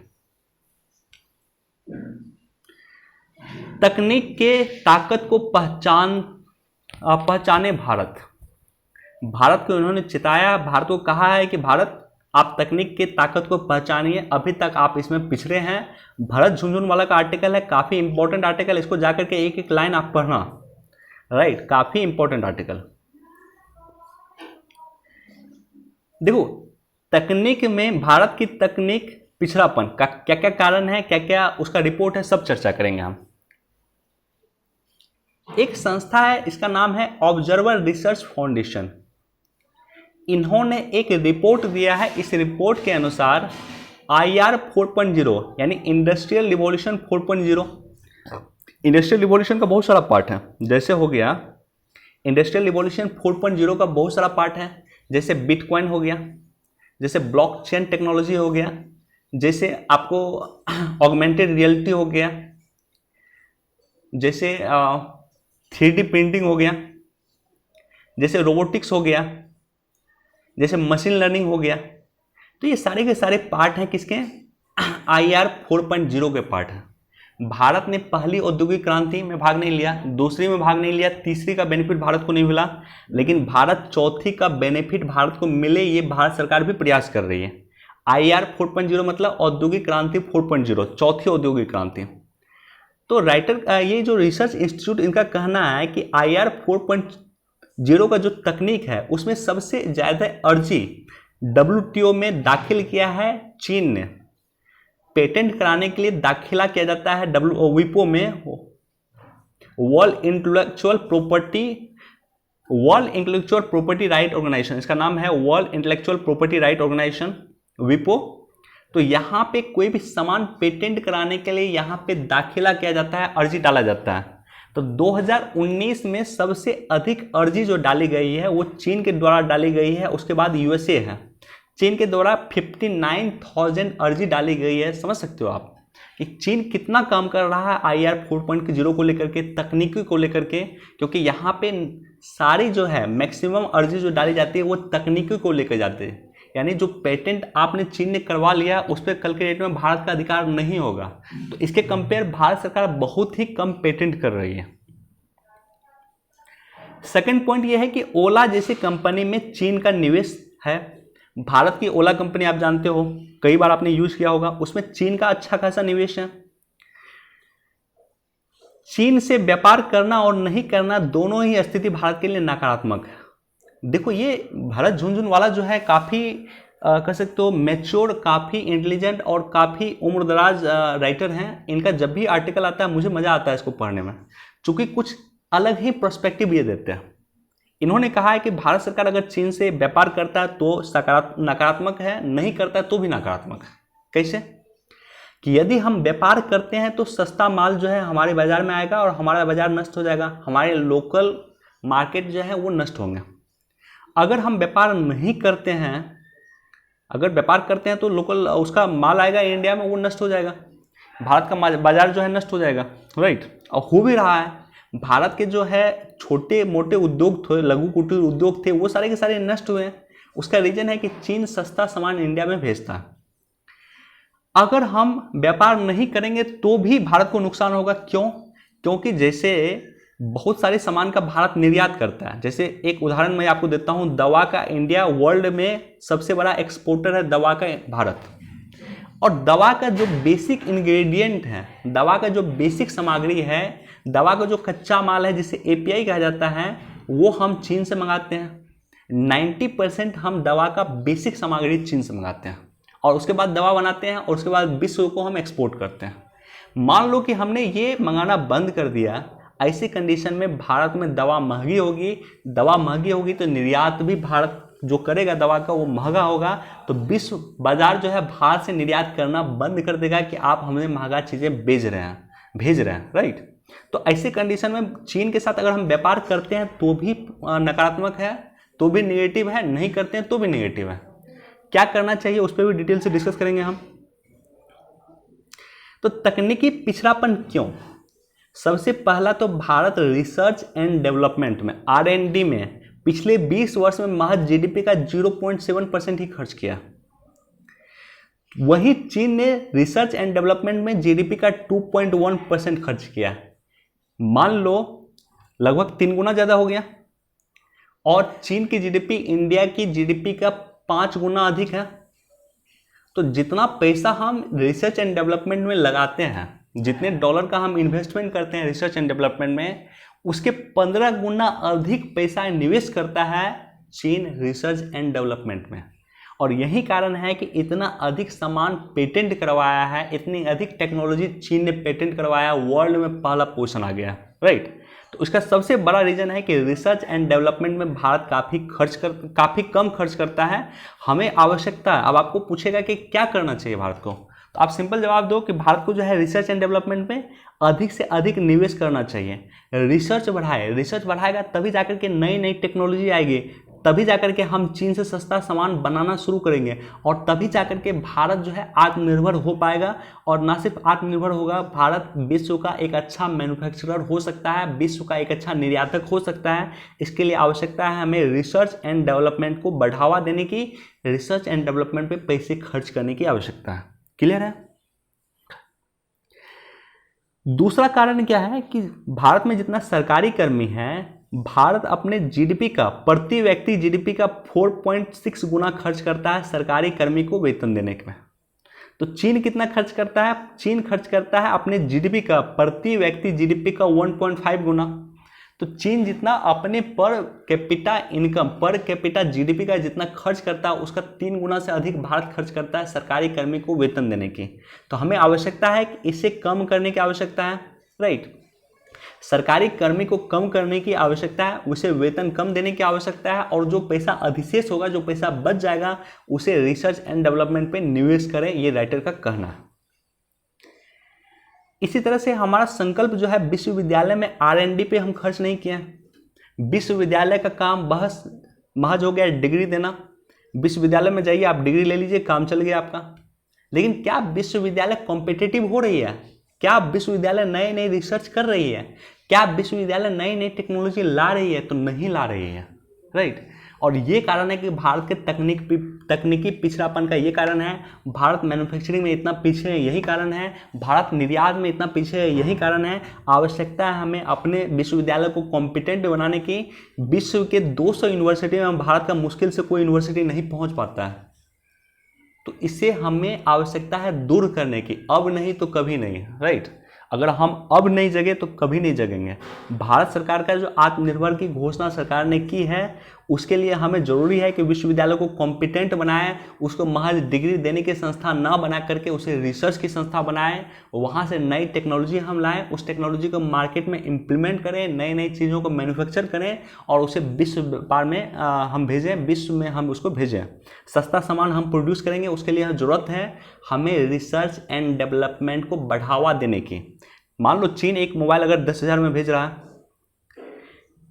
तकनीक के ताकत को पहचाने भारत को इन्होंने चिताया, भारत को कहा है कि भारत आप तकनीक के ताकत को पहचानिए, अभी तक आप इसमें पिछड़े हैं। भरत झुनझुनवाला का आर्टिकल है, काफी इंपॉर्टेंट आर्टिकल, इसको जाकर के एक एक लाइन आप पढ़ना, राइट, काफी इंपॉर्टेंट आर्टिकल। देखो तकनीक में भारत की तकनीक पिछड़ापन का क्या क्या कारण है, क्या क्या उसका रिपोर्ट है, सब चर्चा करेंगे हम। एक संस्था है, इसका नाम है ऑब्जर्वर रिसर्च फाउंडेशन। इन्होंने एक रिपोर्ट दिया है। इस रिपोर्ट के अनुसार IR 4.0 यानी इंडस्ट्रियल रिवॉल्यूशन 4.0, इंडस्ट्रियल रिवॉल्यूशन का बहुत सारा पार्ट है। जैसे हो गया इंडस्ट्रियल रिवॉल्यूशन 4.0 का बहुत सारा पार्ट है, जैसे बिटकॉइन हो गया, जैसे ब्लॉकचेन टेक्नोलॉजी हो गया, जैसे आपको ऑगमेंटेड रियलिटी हो गया, जैसे 3D प्रिंटिंग हो गया, जैसे रोबोटिक्स हो गया, जैसे मशीन लर्निंग हो गया। तो ये सारे के सारे पार्ट हैं किसके, IR 4.0 के पार्ट हैं। भारत ने पहली औद्योगिक क्रांति में भाग नहीं लिया, दूसरी में भाग नहीं लिया, तीसरी का बेनिफिट भारत को नहीं मिला, लेकिन भारत चौथी का बेनिफिट भारत को मिले, ये भारत सरकार भी प्रयास कर रही है। IR 4.0 मतलब औद्योगिक क्रांति 4.0, चौथी औद्योगिक क्रांति। तो राइटर ये जो रिसर्च इंस्टीट्यूट इनका कहना है कि IR 4.0 का जो तकनीक है उसमें सबसे ज़्यादा अर्जी WTO में दाखिल किया है चीन ने। पेटेंट कराने के लिए दाखिला किया जाता है WIPO में, world intellectual property right organization, इसका नाम है world intellectual property right organization WIPO। तो यहाँ पे कोई भी सामान पेटेंट कराने के लिए यहाँ पे दाखिला किया जाता है, अर्जी डाला जाता है। तो 2019 में सबसे अधिक अर्जी जो डाली गई है वो चीन के द्वारा डाली गई है, उसके बाद USA है। चीन के द्वारा 59,000 अर्जी डाली गई है। समझ सकते हो आप कि चीन कितना काम कर रहा है IR 4.0 को लेकर के, तकनीकी को लेकर के, क्योंकि यहाँ पे सारी जो है मैक्सिमम अर्जी जो डाली जाती है वो तकनीकी को लेकर जाते हैं। यानी जो पेटेंट आपने चीन ने करवा लिया उस पर कल के डेट में भारत का अधिकार नहीं होगा। तो इसके कंपेयर भारत सरकार बहुत ही कम पेटेंट कर रही है। सेकंड पॉइंट यह है कि ओला जैसी कंपनी में चीन का निवेश है। भारत की ओला कंपनी आप जानते हो, कई बार आपने यूज किया होगा, उसमें चीन का अच्छा खासा निवेश है। चीन से व्यापार करना और नहीं करना दोनों ही स्थिति भारत के लिए नकारात्मक है। देखो ये भरत झुनझुनवाला जो है काफ़ी कह सकते हो मैच्योर, काफ़ी इंटेलिजेंट और काफ़ी उम्रदराज राइटर हैं। इनका जब भी आर्टिकल आता है मुझे मज़ा आता है इसको पढ़ने में, चूँकि कुछ अलग ही पर्सपेक्टिव ये देते हैं। इन्होंने कहा है कि भारत सरकार अगर चीन से व्यापार करता है तो नकारात्मक है, नहीं करता है तो भी नकारात्मक है। कैसे कि यदि हम व्यापार करते हैं तो सस्ता माल जो है हमारे बाज़ार में आएगा और हमारा बाज़ार नष्ट हो जाएगा, हमारे लोकल मार्केट जो है वो नष्ट होंगे। अगर हम व्यापार नहीं करते हैं, अगर व्यापार करते हैं तो लोकल उसका माल आएगा इंडिया में, वो नष्ट हो जाएगा, भारत का बाजार जो है नष्ट हो जाएगा, राइट। और हो भी रहा है, भारत के जो है छोटे मोटे उद्योग थे, लघु कुटीर उद्योग थे, वो सारे के सारे नष्ट हुए हैं। उसका रीजन है कि चीन सस्ता सामान इंडिया में भेजता है। अगर हम व्यापार नहीं करेंगे तो भी भारत को नुकसान होगा। क्यों? क्योंकि जैसे बहुत सारे सामान का भारत निर्यात करता है। जैसे एक उदाहरण मैं आपको देता हूं, दवा का इंडिया वर्ल्ड में सबसे बड़ा एक्सपोर्टर है, दवा का भारत। और दवा का जो बेसिक इंग्रेडिएंट है, दवा का जो बेसिक सामग्री है, दवा का जो कच्चा माल है जिसे एपीआई कहा जाता है, वो हम चीन से मंगाते हैं। 90% हम दवा का बेसिक सामग्री चीन से मंगाते हैं और उसके बाद दवा बनाते हैं और उसके बाद विश्व को हम एक्सपोर्ट करते हैं। मान लो कि हमने ये मंगाना बंद कर दिया, ऐसी कंडीशन में भारत में दवा महंगी होगी। दवा महंगी होगी तो निर्यात भी भारत जो करेगा दवा का वो महंगा होगा, तो विश्व बाजार जो है भारत से निर्यात करना बंद कर देगा कि आप हमें महंगा चीज़ें भेज रहे हैं, राइट। तो ऐसी कंडीशन में चीन के साथ अगर हम व्यापार करते हैं तो भी नकारात्मक है, तो भी नेगेटिव है, नहीं करते हैं तो भी नेगेटिव है। क्या करना चाहिए उस पर भी डिटेल से डिस्कस करेंगे हम। तो तकनीकी पिछड़ापन क्यों? सबसे पहला तो भारत रिसर्च एंड डेवलपमेंट में, R&D में पिछले 20 वर्ष में महज जीडीपी का 0.7% ही खर्च किया। वहीं चीन ने रिसर्च एंड डेवलपमेंट में जीडीपी का 2.1% खर्च किया। मान लो लगभग 3 गुना ज़्यादा हो गया। और चीन की जीडीपी इंडिया की जीडीपी का 5 गुना अधिक है। तो जितना पैसा हम रिसर्च एंड डेवलपमेंट में लगाते हैं, जितने डॉलर का हम इन्वेस्टमेंट करते हैं रिसर्च एंड डेवलपमेंट में, उसके 15 गुना अधिक पैसा निवेश करता है चीन रिसर्च एंड डेवलपमेंट में। और यही कारण है कि इतना अधिक सामान पेटेंट करवाया है, इतनी अधिक टेक्नोलॉजी चीन ने पेटेंट करवाया, वर्ल्ड में पहला पोजीशन आ गया, राइट। तो इसका सबसे बड़ा रीजन है कि रिसर्च एंड डेवलपमेंट में भारत काफ़ी कम खर्च करता है। हमें आवश्यकता है, अब आपको पूछेगा कि क्या करना चाहिए भारत को, तो आप सिंपल जवाब दो कि भारत को जो है रिसर्च एंड डेवलपमेंट में अधिक से अधिक निवेश करना चाहिए। रिसर्च बढ़ाएगा तभी जाकर के नई नई टेक्नोलॉजी आएगी, तभी जाकर के हम चीन से सस्ता सामान बनाना शुरू करेंगे और तभी जाकर के भारत जो है आत्मनिर्भर हो पाएगा। और ना सिर्फ आत्मनिर्भर होगा, भारत विश्व का एक अच्छा मैन्युफैक्चरर हो सकता है, विश्व का एक अच्छा निर्यातक हो सकता है। इसके लिए आवश्यकता है हमें रिसर्च एंड डेवलपमेंट को बढ़ावा देने की, रिसर्च एंड डेवलपमेंट पे पैसे खर्च करने की आवश्यकता है। क्लियर है? दूसरा कारण क्या है कि भारत में जितना सरकारी कर्मी है, भारत अपने जीडीपी का, प्रति व्यक्ति जीडीपी का 4.6 गुना खर्च करता है सरकारी कर्मी को वेतन देने में। तो चीन कितना खर्च करता है? चीन खर्च करता है अपने जीडीपी का, प्रति व्यक्ति जीडीपी का 1.5 गुना। तो चीन जितना अपने पर कैपिटा जीडीपी का जितना खर्च करता है, उसका 3 गुना से अधिक भारत खर्च करता है सरकारी कर्मी को वेतन देने की। तो हमें आवश्यकता है कि इसे कम करने की आवश्यकता है, राइट। सरकारी कर्मी को कम करने की आवश्यकता है, उसे वेतन कम देने की आवश्यकता है, और जो पैसा अधिशेष होगा, जो पैसा बच जाएगा, उसे रिसर्च एंड डेवलपमेंट पे निवेश करें, ये राइटर का कहना है। इसी तरह से हमारा संकल्प जो है, विश्वविद्यालय में R&D पे हम खर्च नहीं किए। विश्वविद्यालय का काम महज हो गया डिग्री देना। विश्वविद्यालय में जाइए, आप डिग्री ले लीजिए, काम चल गया आपका। लेकिन क्या विश्वविद्यालय कॉम्पिटिटिव हो रही है? क्या विश्वविद्यालय नए नए रिसर्च कर रही है? क्या विश्वविद्यालय नई नई टेक्नोलॉजी ला रही है? तो नहीं ला रही है, राइट। और ये कारण है कि भारत के तकनीकी पिछड़ापन का ये कारण है। भारत मैन्युफैक्चरिंग में इतना पीछे है, यही कारण है। भारत निर्यात में इतना पीछे है, यही कारण है। आवश्यकता है हमें अपने विश्वविद्यालय को कॉम्पिटेंट बनाने की। विश्व के 200 यूनिवर्सिटी में भारत का मुश्किल से कोई यूनिवर्सिटी नहीं पहुंच पाता है। तो इसे हमें आवश्यकता है दूर करने की, अब नहीं तो कभी नहीं, राइट। अगर हम अब नहीं जगे तो कभी नहीं जगेंगे। भारत सरकार का जो आत्मनिर्भर की घोषणा सरकार ने की है, उसके लिए हमें जरूरी है कि विश्वविद्यालय को कॉम्पिटेंट बनाएं, उसको महज डिग्री देने की संस्था ना बना करके उसे रिसर्च की संस्था बनाएं, वहाँ से नई टेक्नोलॉजी हम लाएं, उस टेक्नोलॉजी को मार्केट में इम्प्लीमेंट करें, नई नई चीज़ों को मैन्युफैक्चर करें और उसे विश्व व्यापार में हम भेजें, विश्व में हम उसको भेजें। सस्ता सामान हम प्रोड्यूस करेंगे, उसके लिए ज़रूरत है हमें रिसर्च एंड डेवलपमेंट को बढ़ावा देने की। मान लो चीन एक मोबाइल अगर 10,000 में भेज रहा है,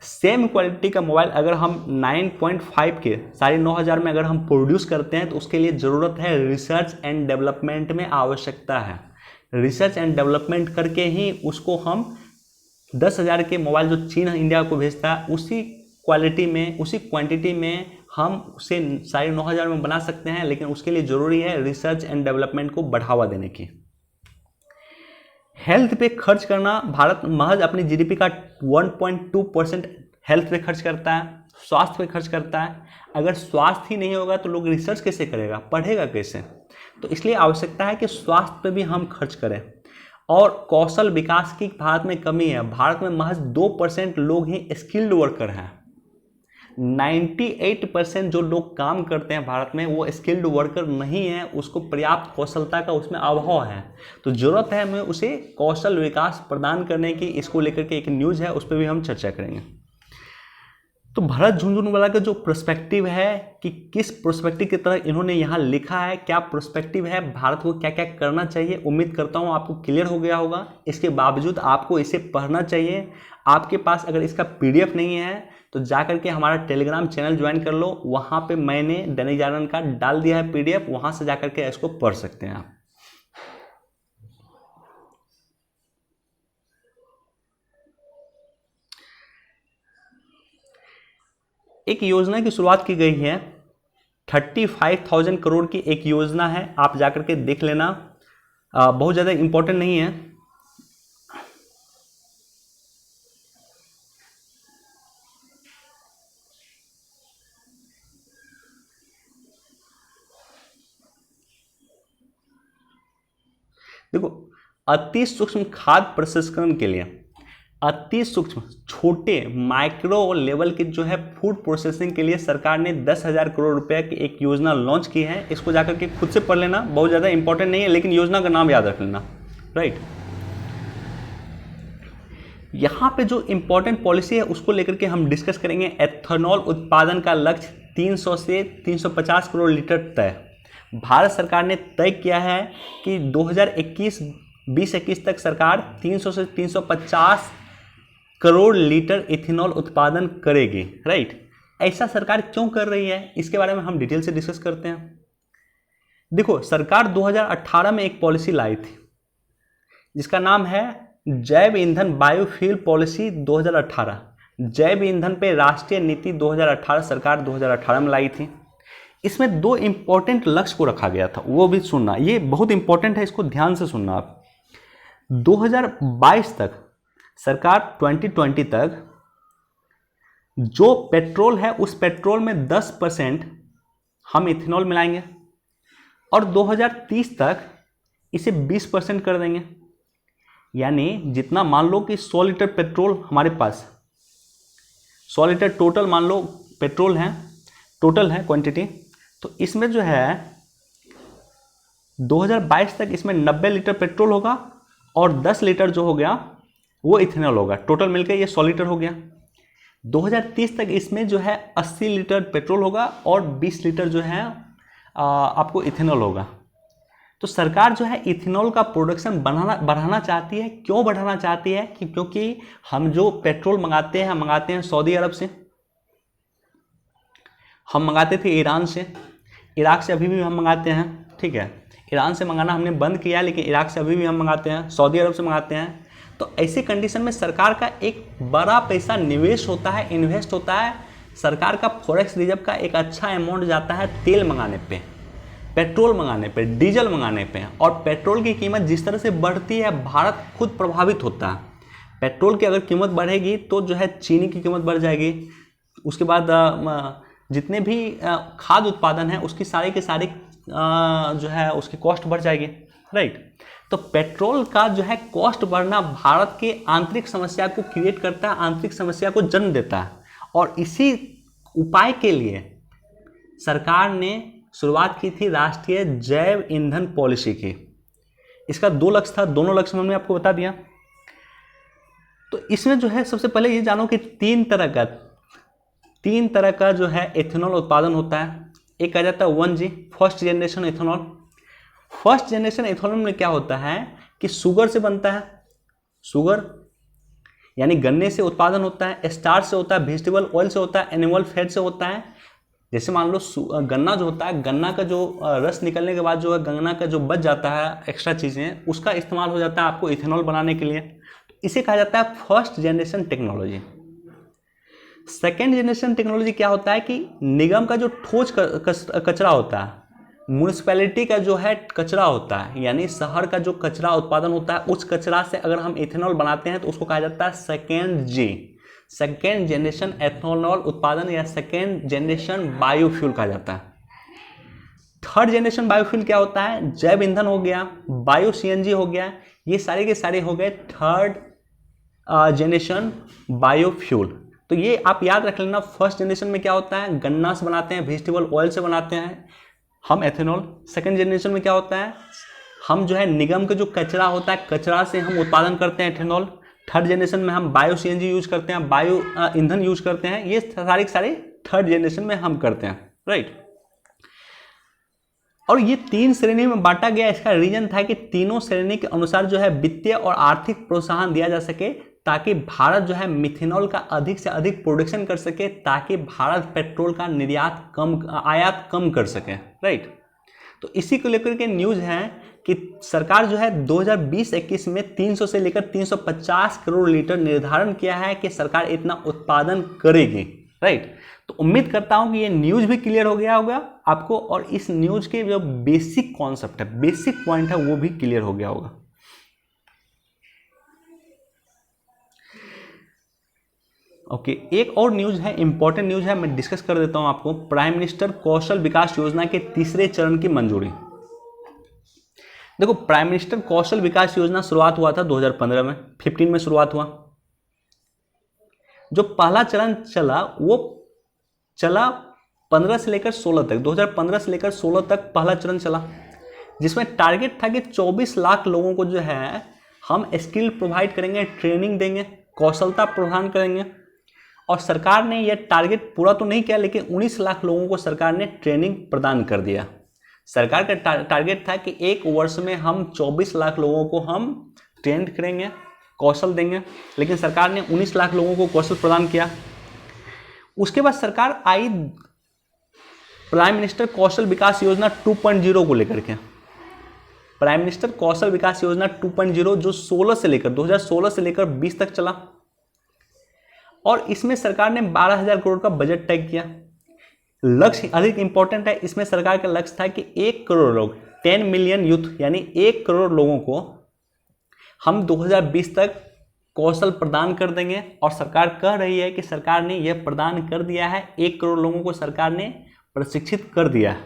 सेम क्वालिटी का मोबाइल अगर हम 9.5 के 9,500 में अगर हम प्रोड्यूस करते हैं, तो उसके लिए ज़रूरत है रिसर्च एंड डेवलपमेंट में आवश्यकता है। रिसर्च एंड डेवलपमेंट करके ही उसको हम 10,000 के मोबाइल जो चीन इंडिया को भेजता है, उसी क्वालिटी में, उसी क्वांटिटी में हम उसे 9,500 में बना सकते हैं, लेकिन उसके लिए ज़रूरी है रिसर्च एंड डेवलपमेंट को बढ़ावा देने की। हेल्थ पे खर्च करना, भारत महज अपनी जीडीपी का 1.2% हेल्थ पे खर्च करता है, स्वास्थ्य पे खर्च करता है। अगर स्वास्थ्य ही नहीं होगा तो लोग रिसर्च कैसे करेगा, पढ़ेगा कैसे? तो इसलिए आवश्यकता है कि स्वास्थ्य पे भी हम खर्च करें। और कौशल विकास की भारत में कमी है। भारत में महज 2% लोग ही स्किल्ड वर्कर हैं। 98% जो लोग काम करते हैं भारत में वो स्किल्ड वर्कर नहीं है, उसको पर्याप्त कौशलता का उसमें अभाव है। तो ज़रूरत है हमें उसे कौशल विकास प्रदान करने की। इसको लेकर के एक न्यूज़ है, उस पर भी हम चर्चा करेंगे। तो भरत झुनझुनवाला का जो पर्सपेक्टिव है कि किस पर्सपेक्टिव की तरह इन्होंने यहाँ लिखा है, क्या पर्सपेक्टिव है, भारत को क्या क्या करना चाहिए, उम्मीद करता हूँ आपको क्लियर हो गया होगा। इसके बावजूद आपको इसे पढ़ना चाहिए। आपके पास अगर इसका PDF नहीं है तो जाकर के हमारा टेलीग्राम चैनल ज्वाइन कर लो, वहाँ पे मैंने दैनिक जागरण का डाल दिया है PDF, वहाँ से जाकर के इसको पढ़ सकते हैं आप। एक योजना की शुरुआत की गई है, 35,000 करोड़ की एक योजना है, आप जाकर के देख लेना, बहुत ज़्यादा इम्पोर्टेंट नहीं है। देखो, अति सूक्ष्म खाद्य प्रसंस्करण के लिए, अति सूक्ष्म छोटे माइक्रो लेवल के जो है फूड प्रोसेसिंग के लिए सरकार ने 10,000 करोड़ रुपए की एक योजना लॉन्च की है। इसको जाकर के खुद से पढ़ लेना, बहुत ज़्यादा इंपॉर्टेंट नहीं है, लेकिन योजना का नाम याद रख लेना, राइट। यहाँ पे जो इंपॉर्टेंट पॉलिसी है उसको लेकर के हम डिस्कस करेंगे। एथेनॉल उत्पादन का लक्ष्य 300 से 350 करोड़ लीटर तय। भारत सरकार ने तय किया है कि 2021 तक सरकार 300 से 350 करोड़ लीटर इथेनॉल उत्पादन करेगी, राइट। ऐसा सरकार क्यों कर रही है, इसके बारे में हम डिटेल से डिस्कस करते हैं। देखो, सरकार 2018 में एक पॉलिसी लाई थी जिसका नाम है जैव ईंधन बायोफ्यूल पॉलिसी 2018। जैव ईंधन पे राष्ट्रीय नीति 2018 सरकार 2018 में लाई थी। इसमें 2 इंपॉर्टेंट लक्ष्य को रखा गया था, वो भी सुनना, ये बहुत इंपॉर्टेंट है, इसको ध्यान से सुनना आप। 2022 तक सरकार 2020 तक जो पेट्रोल है उस पेट्रोल में 10% हम इथेनॉल मिलाएंगे और 2030 तक इसे 20% कर देंगे। यानी जितना, मान लो कि 100 लीटर पेट्रोल हमारे पास, 100 लीटर टोटल मान लो पेट्रोल है, टोटल है क्वांटिटी, तो इसमें जो है 2022 तक इसमें 90 लीटर पेट्रोल होगा और 10 लीटर जो हो गया वो इथेनॉल होगा। टोटल मिलकर ये 100 लीटर हो गया। 2030 तक इसमें जो है 80 लीटर पेट्रोल होगा और 20 लीटर जो है आपको इथेनॉल होगा। तो सरकार जो है इथेनॉल का प्रोडक्शन बढ़ाना चाहती है। क्यों बढ़ाना चाहती है? क्योंकि हम जो पेट्रोल मंगाते हैं सऊदी अरब से, हम मंगाते थे ईरान से, इराक से अभी भी हम मंगाते हैं, ठीक है। ईरान से मंगाना हमने बंद किया, लेकिन इराक से अभी भी हम मंगाते हैं, सऊदी अरब से मंगाते हैं। तो ऐसी कंडीशन में सरकार का एक बड़ा पैसा निवेश होता है, इन्वेस्ट होता है। सरकार का फॉरेक्स रिजर्व का एक अच्छा अमाउंट जाता है तेल मंगाने पे, पेट्रोल मंगाने पे, डीजल मंगाने पे। और पेट्रोल की कीमत जिस तरह से बढ़ती है भारत खुद प्रभावित होता है। पेट्रोल की अगर कीमत बढ़ेगी तो जो है चीनी की कीमत बढ़ जाएगी। उसके बाद जितने भी खाद्य उत्पादन है उसकी सारी के सारी जो है उसकी कॉस्ट बढ़ जाएगी, राइट। तो पेट्रोल का जो है कॉस्ट बढ़ना भारत के आंतरिक समस्या को क्रिएट करता है, आंतरिक समस्या को जन्म देता है। और इसी उपाय के लिए सरकार ने शुरुआत की थी राष्ट्रीय जैव ईंधन पॉलिसी की। इसका 2 लक्ष्य था, दोनों लक्ष्य मैंने आपको बता दिया। तो इसमें जो है सबसे पहले ये जानो कि 3 तरह का जो है एथेनॉल उत्पादन होता है। एक आ जाता है 1G, first generation ethanol. First generation ethanol में क्या होता है कि शुगर से बनता है, शुगर यानी गन्ने से उत्पादन होता है, स्टार्च से होता है, वेजिटेबल ऑयल से होता है, एनिमल फैट से होता है। जैसे मान लो गन्ना जो होता है, गन्ना का जो रस निकलने के बाद जो है गन्ना का जो बच जाता है एक्स्ट्रा चीज़ें, उसका इस्तेमाल हो जाता है आपको इथेनॉल बनाने के लिए। तो इसे कहा जाता है first generation technology. Second generation technology क्या होता है कि निगम का जो ठोस कचरा होता है, म्यूनिसिपैलिटी का जो है कचरा होता है, यानी शहर का जो कचरा उत्पादन होता है, उस कचरा से अगर हम इथेनॉल बनाते हैं तो उसको कहा जाता है सेकेंड जनरेशन एथेनॉल उत्पादन या सेकेंड जनरेशन बायोफ्यूल कहा जाता है। थर्ड जनरेशन बायोफ्यूल क्या होता है, जैव ईंधन हो गया, बायो सीएनजी हो गया, ये सारे के सारे हो गए थर्ड जनरेशन बायोफ्यूल। तो ये आप याद रख लेना, फर्स्ट जनरेशन में क्या होता है, गन्ना से बनाते हैं, वेजिटेबल ऑयल से बनाते हैं हम एथेनॉल। सेकेंड जनरेशन में क्या होता है, हम जो है निगम का जो कचरा होता है, कचरा से हम उत्पादन करते हैं एथेनॉल। थर्ड जनरेशन में हम बायो सीएनजी यूज करते हैं, बायो ईंधन यूज करते हैं। ये सारे सारे थर्ड जनरेशन में हम करते हैं, राइट। और ये 3 श्रेणी में बांटा गया। इसका रीजन था कि तीनों श्रेणी के अनुसार जो है वित्तीय और आर्थिक प्रोत्साहन दिया जा सके, ताकि भारत जो है मिथेनॉल का अधिक से अधिक प्रोडक्शन कर सके, ताकि भारत पेट्रोल का आयात कम कर सके, राइट। तो इसी को लेकर के न्यूज है कि सरकार जो है 2020-21 में 300 से लेकर 350 करोड़ लीटर निर्धारण किया है कि सरकार इतना उत्पादन करेगी, राइट। तो उम्मीद करता हूं कि ये न्यूज भी क्लियर हो गया होगा आपको, और इस न्यूज के जो बेसिक कॉन्सेप्ट है, बेसिक पॉइंट है, वो भी क्लियर हो गया होगा। ओके, एक और न्यूज है, इंपॉर्टेंट न्यूज है, मैं डिस्कस कर देता हूं आपको। प्राइम मिनिस्टर कौशल विकास योजना के तीसरे चरण की मंजूरी। देखो, प्राइम मिनिस्टर कौशल विकास योजना शुरुआत हुआ था 2015 में, 15 में शुरुआत हुआ। जो पहला चरण चला वो चला 15 से लेकर 16 तक, 2015 से लेकर 16 तक पहला चरण चला, जिसमें टारगेट था कि 24 लाख लोगों को जो है हम स्किल प्रोवाइड करेंगे, ट्रेनिंग देंगे, कौशलता प्रदान करेंगे। और सरकार ने यह टारगेट पूरा तो नहीं किया, लेकिन 19 लाख लोगों को सरकार ने ट्रेनिंग प्रदान कर दिया। सरकार का टारगेट था कि एक वर्ष में हम 24 लाख लोगों को हम ट्रेन करेंगे, कौशल देंगे, लेकिन सरकार ने 19 लाख लोगों को कौशल प्रदान किया। उसके बाद सरकार आई प्राइम मिनिस्टर कौशल विकास योजना 2.0 को लेकर के। प्राइम मिनिस्टर कौशल विकास योजना 2.0 जो 2016 से लेकर 20 तक चला, और इसमें सरकार ने 12,000 करोड़ का बजट तय किया। लक्ष्य अधिक इंपॉर्टेंट है, इसमें सरकार का लक्ष्य था कि 1 करोड़ लोग, 10 मिलियन यूथ, यानी 1 करोड़ लोगों को हम 2020 तक कौशल प्रदान कर देंगे। और सरकार कह रही है कि सरकार ने यह प्रदान कर दिया है, 1 करोड़ लोगों को सरकार ने प्रशिक्षित कर दिया है।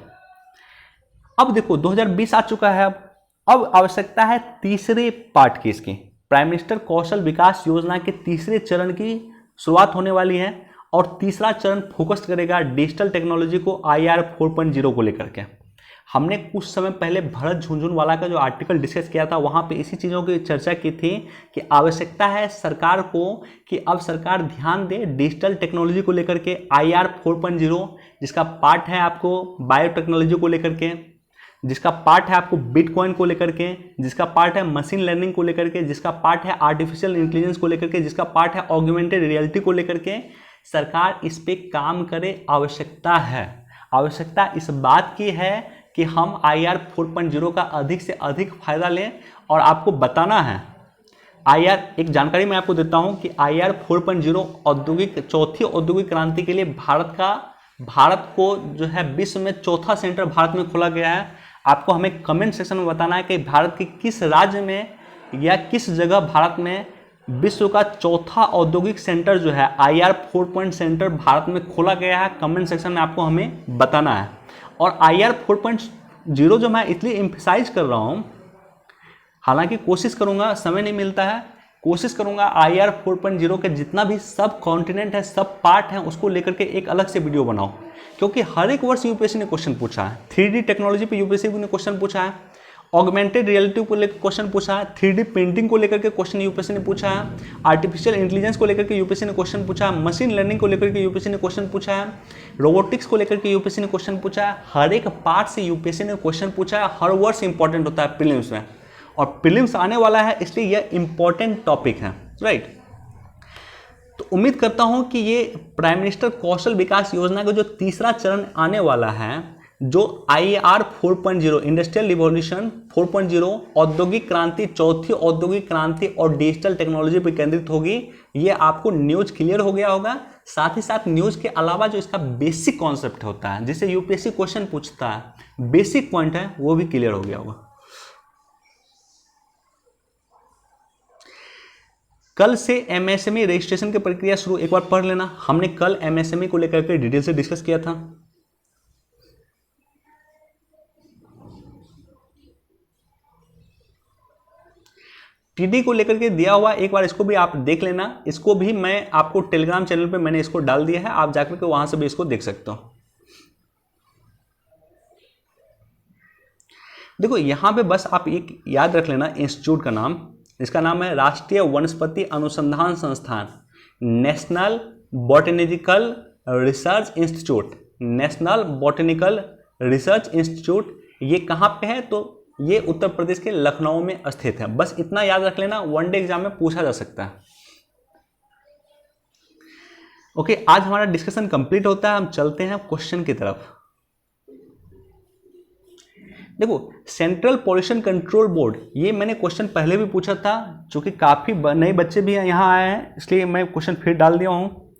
अब देखो 2020 आ चुका है, अब आवश्यकता है तीसरे पार्ट की। इसकी प्राइम मिनिस्टर कौशल विकास योजना के तीसरे चरण की शुरुआत होने वाली है, और तीसरा चरण फोकस करेगा डिजिटल टेक्नोलॉजी को IR 4.0 को लेकर के। हमने कुछ समय पहले भरत झुनझुनवाला का जो आर्टिकल डिस्कस किया था, वहाँ पे इसी चीज़ों की चर्चा की थी कि आवश्यकता है सरकार को कि अब सरकार ध्यान दे डिजिटल टेक्नोलॉजी को लेकर के। IR 4.0 जिसका पार्ट है आपको बायोटेक्नोलॉजी को लेकर के, जिसका पार्ट है आपको बिटकॉइन को लेकर के, जिसका पार्ट है मशीन लर्निंग को लेकर के, जिसका पार्ट है आर्टिफिशियल इंटेलिजेंस को लेकर के, जिसका पार्ट है ऑगमेंटेड रियलिटी को लेकर के, सरकार इस पे काम करे। आवश्यकता इस बात की है कि हम IR 4.0 का अधिक से अधिक फायदा लें। और आपको बताना है एक जानकारी मैं आपको देता हूं कि IR 4.0 चौथी औद्योगिक क्रांति के लिए भारत को जो है विश्व में चौथा सेंटर भारत में खोला गया है। आपको हमें कमेंट सेक्शन में बताना है कि भारत के किस राज्य में या किस जगह भारत में विश्व का चौथा औद्योगिक सेंटर जो है IR 4.0 सेंटर भारत में खोला गया है। कमेंट सेक्शन में आपको हमें बताना है। और IR 4.0 जो मैं इसलिए एम्फसाइज कर रहा हूँ, हालांकि कोशिश करूँगा, समय नहीं मिलता है, कोशिश करूँगा IR 4.0 के जितना भी सब कॉन्टिनेंट है, सब पार्ट हैं, उसको लेकर के एक अलग से वीडियो बनाओ। क्योंकि हर एक वर्ष यूपीएससी ने क्वेश्चन पूछा है, 3D टेक्नोलॉजी पे यूपीएससी ने क्वेश्चन पूछा है, ऑगमेंटेड रियलिटी को लेकर क्वेश्चन पूछा है, 3D प्रिंटिंग को लेकर के क्वेश्चन यूपीएससी ने पूछा है, आर्टिफिशियल इंटेलिजेंस को लेकर के यूपीएससी ने क्वेश्चन पूछा है, मशीन लर्निंग को लेकर के यूपीएससी ने क्वेश्चन पूछा है, रोबोटिक्स को लेकर के यूपीएससी ने क्वेश्चन पूछा है। हर एक पार्ट से यूपीएससी ने क्वेश्चन पूछा है। हर वर्ष इंपॉर्टेंट होता है प्रीलिम्स में, और प्रीलिम्स आने वाला है, इसलिए यह इंपॉर्टेंट टॉपिक है, राइट। तो उम्मीद करता हूं कि ये प्राइम मिनिस्टर कौशल विकास योजना का जो तीसरा चरण आने वाला है, जो IR 4.0 इंडस्ट्रियल रिवॉल्यूशन 4.0 औद्योगिक क्रांति, चौथी औद्योगिक क्रांति और डिजिटल टेक्नोलॉजी पर केंद्रित होगी। ये आपको न्यूज क्लियर हो गया होगा। साथ ही साथ न्यूज के अलावा जो इसका बेसिक कॉन्सेप्ट होता है, जिसे यूपीएससी क्वेश्चन पूछता है, बेसिक पॉइंट है, वो भी क्लियर हो गया होगा। कल से MSME रजिस्ट्रेशन की प्रक्रिया शुरू, एक बार पढ़ लेना। हमने कल MSME को लेकर के डिटेल से डिस्कस किया था। TD को लेकर के दिया हुआ, एक बार इसको भी आप देख लेना। इसको भी मैं आपको टेलीग्राम चैनल पे मैंने इसको डाल दिया है, आप जाकर के वहां से भी इसको देख सकते हो। देखो यहां पे बस आप एक याद रख लेना इंस्टीट्यूट का नाम, इसका नाम है राष्ट्रीय वनस्पति अनुसंधान संस्थान, national botanical research institute, national botanical research institute. ये कहाँ पे है? तो ये उत्तर प्रदेश के लखनऊ में स्थित है। बस इतना याद रख लेना, वनडे एग्जाम में पूछा जा सकता है। ओके, आज हमारा डिस्कशन कंप्लीट होता है, हम चलते हैं क्वेश्चन की तरफ। देखो सेंट्रल पॉल्यूशन कंट्रोल बोर्ड, ये मैंने क्वेश्चन पहले भी पूछा था, चूंकि काफ़ी नए बच्चे भी यहाँ आए हैं इसलिए मैं क्वेश्चन फिर डाल दिया हूँ।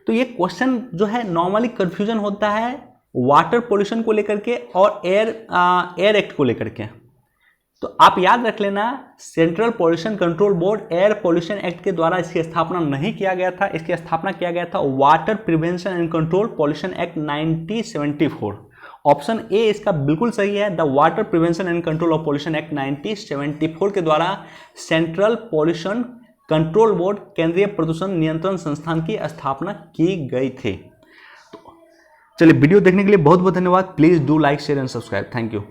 तो ये क्वेश्चन जो है नॉर्मली कंफ्यूजन होता है वाटर पॉल्यूशन को लेकर के और एयर एक्ट को लेकर के। तो आप याद रख लेना, central pollution control board air pollution act के द्वारा इसकी स्थापना नहीं किया गया था, इसकी स्थापना किया गया था water prevention and control pollution act 1974। Option A इसका बिल्कुल सही है। The water prevention and control of pollution act 1974 के द्वारा सेंट्रल पॉल्यूशन कंट्रोल बोर्ड, केंद्रीय प्रदूषण नियंत्रण संस्थान की स्थापना की गई थी। तो चलिए, वीडियो देखने के लिए बहुत बहुत धन्यवाद। Please do like, share and subscribe. Thank you.